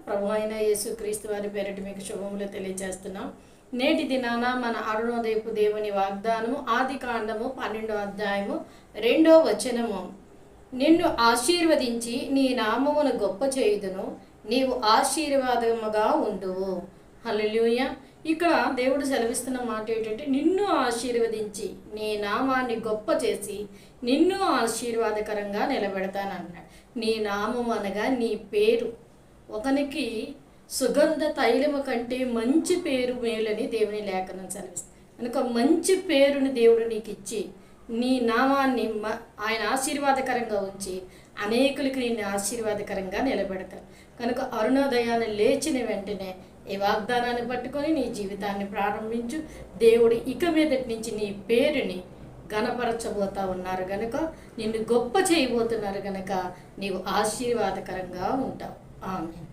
ప్రభు అయిన యేసుక్రీస్తు వారి పేరిట మీకు శుభములు తెలియజేస్తున్నాం. నేటి దినాన మన అరుణోదయపు దేవుని వాగ్దానము ఆదికాండము 12వ అధ్యాయము 2వ వచనము. నిన్ను ఆశీర్వదించి నీ నామమును గొప్ప చేయుదును, నీవు ఆశీర్వాదముగా ఉండువు. హల్లెలూయా. ఇక్కడ దేవుడు సెలవిస్తున్న మాట ఏంటంటే, నిన్ను ఆశీర్వదించి నీ నామాన్ని గొప్ప చేసి నిన్ను ఆశీర్వాదకరంగా నిలబెడతానన్నాడు. నీ నామం అనగా నీ పేరు. ఒకనికి సుగంధ తైలము కంటే మంచి పేరు మేలని దేవుని లేఖనం సెలవిస్తుంది. కనుక మంచి పేరుని దేవుడు నీకు ఇచ్చి నీ నామాన్ని ఆయన ఆశీర్వాదకరంగా ఉంచి అనేకులకి నిన్ను ఆశీర్వాదకరంగా నిలబెడతారు. కనుక అరుణోదయాన్ని లేచిన వెంటనే ఈ వాగ్దానాన్ని పట్టుకొని నీ జీవితాన్ని ప్రారంభించు. దేవుడు ఇక మీదటి నుంచి నీ పేరుని ఘనపరచబోతా ఉన్నారు కనుక, నిన్ను గొప్ప చేయబోతున్నారు కనుక నీవు ఆశీర్వాదకరంగా ఉంటావు. ఆమేన్.